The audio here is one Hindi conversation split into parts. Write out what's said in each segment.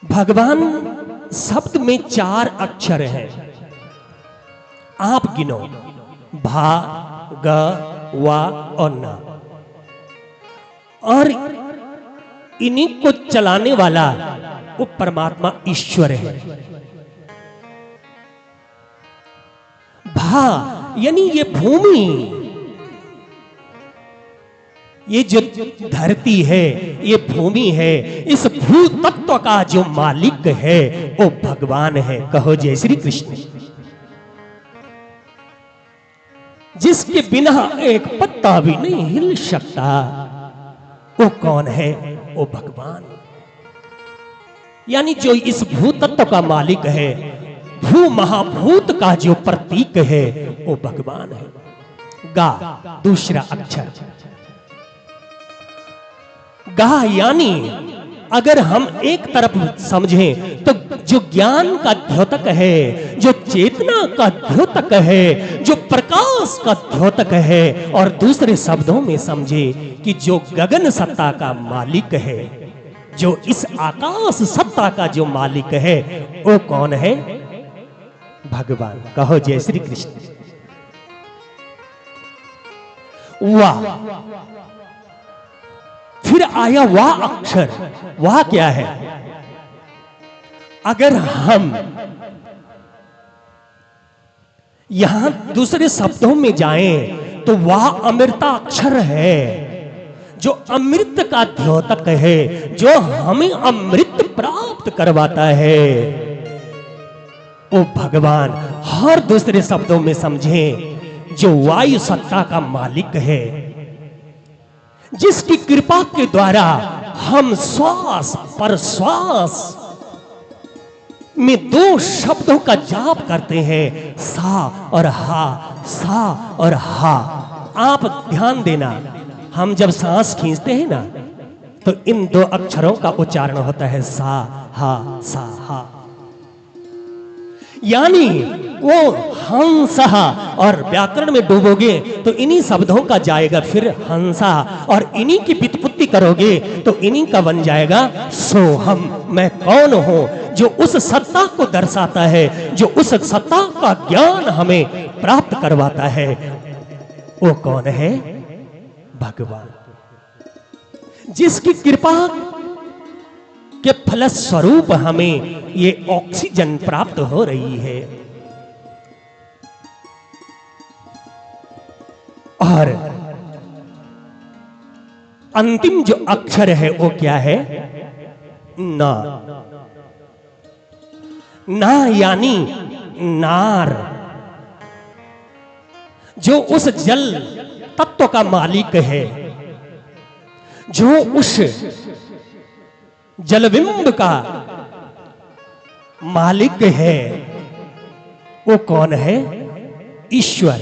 भगवान शब्द में 4 अक्षर हैं। आप गिनो, भा, ग, वा और ना। और इन्हीं को चलाने वाला वो परमात्मा ईश्वर है। भा यानी ये भूमि, ये जो धरती है, ये भूमि है, इस भू तत्व का जो मालिक है वो भगवान है। कहो जय श्री कृष्ण। जिसके बिना एक पत्ता भी नहीं हिल सकता, वो कौन है? वो भगवान। यानी जो इस भू तत्व का मालिक है, भू महाभूत का जो प्रतीक है, वो भगवान है। गा दूसरा अक्षर। गा यानी अगर हम एक तरफ समझें तो जो ज्ञान का द्योतक है, जो चेतना का द्योतक है, जो प्रकाश का द्योतक है, और दूसरे शब्दों में समझे कि जो गगन सत्ता का मालिक है, जो इस आकाश सत्ता का जो मालिक है, वो कौन है? भगवान। कहो जय श्री कृष्ण। वाह, फिर आया वाह अक्षर। वाह क्या है? अगर हम यहां दूसरे शब्दों में जाएं तो वाह अमृता अक्षर है, जो अमृत का द्योतक है, जो हमें अमृत प्राप्त करवाता है, वो भगवान। हर दूसरे शब्दों में समझें, जो वायु सत्ता का मालिक है, जिसकी कृपा के द्वारा हम श्वास पर श्वास में 2 शब्दों का जाप करते हैं, सा और हा, सा और हा। आप ध्यान देना, हम जब सांस खींचते हैं ना, तो इन 2 अक्षरों का उच्चारण होता है सा हा, सा हा। यानी वो हंसा, और व्याकरण में डूबोगे तो इन्हीं शब्दों का जाएगा फिर हंसा, और इन्हीं की व्युत्पत्ति करोगे तो इन्हीं का बन जाएगा सोहम। मैं कौन हूं? जो उस सत्ता को दर्शाता है, जो उस सत्ता का ज्ञान हमें प्राप्त करवाता है, वो कौन है? भगवान। जिसकी कृपा के फलस्वरूप हमें ये ऑक्सीजन प्राप्त हो रही है। और अंतिम जो अक्षर है वो क्या है? ना। ना यानी नार, जो उस जल तत्व का मालिक है, जो उस जलबिंब का मालिक है, वो कौन है? ईश्वर।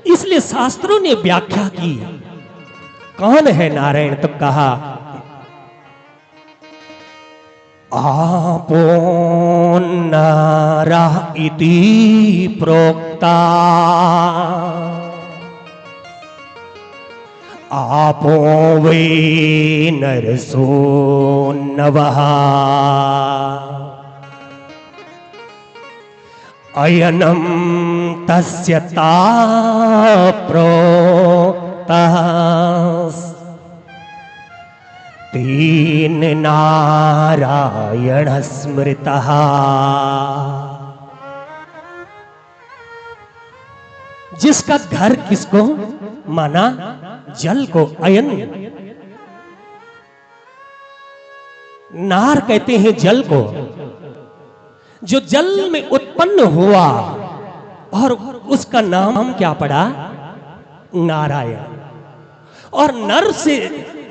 इसलिए शास्त्रों ने व्याख्या की, कौन है नारायण? तो कहा आपो नारा इति प्रोक्ता, आपो वै नरसो नवः, अयनं तस्य ता प्रोक्तः, तेन नारायण स्मृतः। जिसका घर किसको माना? जल को। अयन नार कहते हैं जल को, जो जल में उत्पन्न हुआ, और उसका नाम क्या पड़ा? नारायण। और नर से,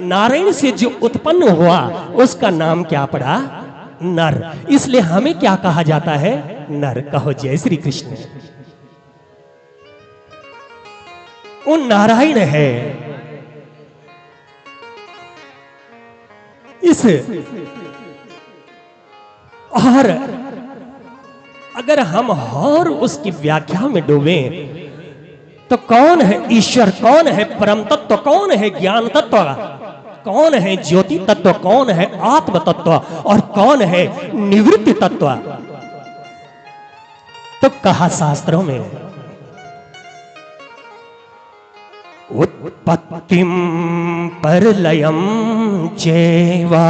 नारायण से जो उत्पन्न हुआ, उसका नाम क्या पड़ा? नर। इसलिए हमें क्या कहा जाता है? नर। कहो जय श्री कृष्ण। वो नारायण है। इस और अगर हम और उसकी व्याख्या में डूबे तो कौन है ईश्वर? कौन है परम तत्व? कौन है ज्ञान तत्व? कौन है ज्योति तत्व, कौन है आत्म तत्व और कौन है निवृत्ति तत्व। तो कहा शास्त्रों में उत्पत्तिम परलयम चैवा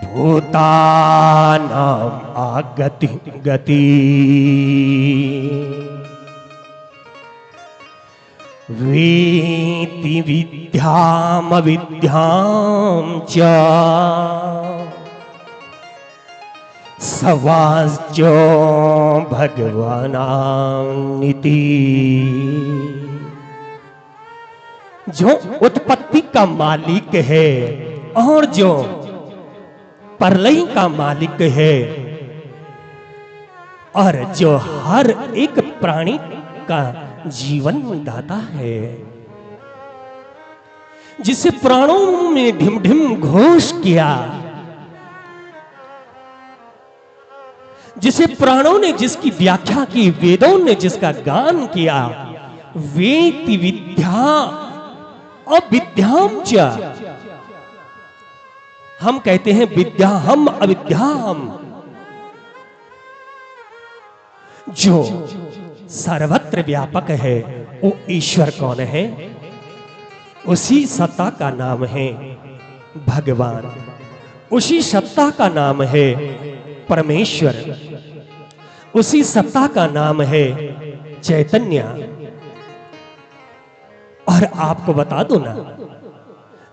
भूतानां आगति गति वेति विद्याम विद्याम च सवाच्यो भगवानानिति। जो उत्पत्ति का मालिक है और जो प्रलय का मालिक है और जो हर एक प्राणी का जीवन दाता है, जिसे प्राणों में ढिम ढिम घोष किया, जिसे प्राणों ने जिसकी व्याख्या की, वेदों ने जिसका गान किया, वेति विद्या अविद्याम च। हम कहते हैं विद्या हम अविद्या हम। जो सर्वत्र व्यापक है वो ईश्वर कौन है? उसी सत्ता का नाम है भगवान, उसी सत्ता का नाम है परमेश्वर, उसी सत्ता का नाम है चैतन्य। और आपको बता दो ना,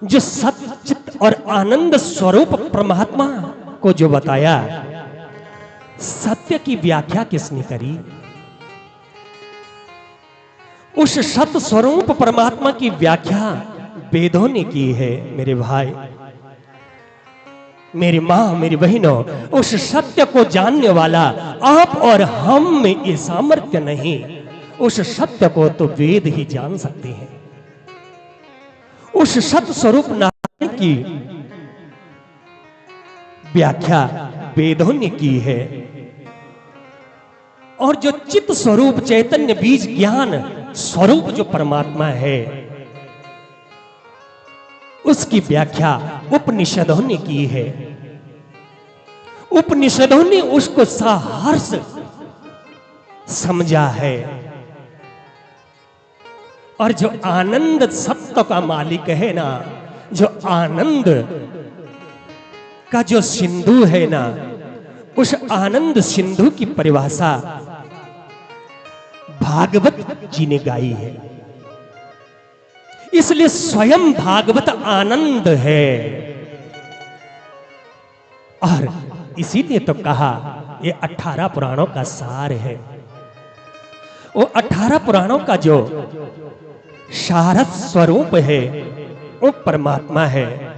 जो सच्चित और आनंद स्वरूप परमात्मा को जो बताया, सत्य की व्याख्या किसने करी? उस सत्य स्वरूप परमात्मा की व्याख्या वेदों ने की है। मेरे भाई, मेरी मां, मेरी बहनों, उस सत्य को जानने वाला आप और हम में ये सामर्थ्य नहीं। उस सत्य को तो वेद ही जान सकते हैं। उस सत्य स्वरूप नारायण की व्याख्या वेदों ने की है। और जो चित्त स्वरूप चैतन्य बीज ज्ञान स्वरूप जो परमात्मा है, उसकी व्याख्या उपनिषदों ने की है। उपनिषदों ने उसको सहर्ष समझा है। और जो आनंद सत्य का मालिक है ना, जो आनंद का जो सिंधु है ना, उस आनंद सिंधु की परिभाषा भागवत जी ने गाई है। इसलिए स्वयं भागवत आनंद है। और इसीलिए तो कहा ये 18 पुराणों का सार है। वो 18 पुराणों का जो सारथ स्वरूप है वो परमात्मा है।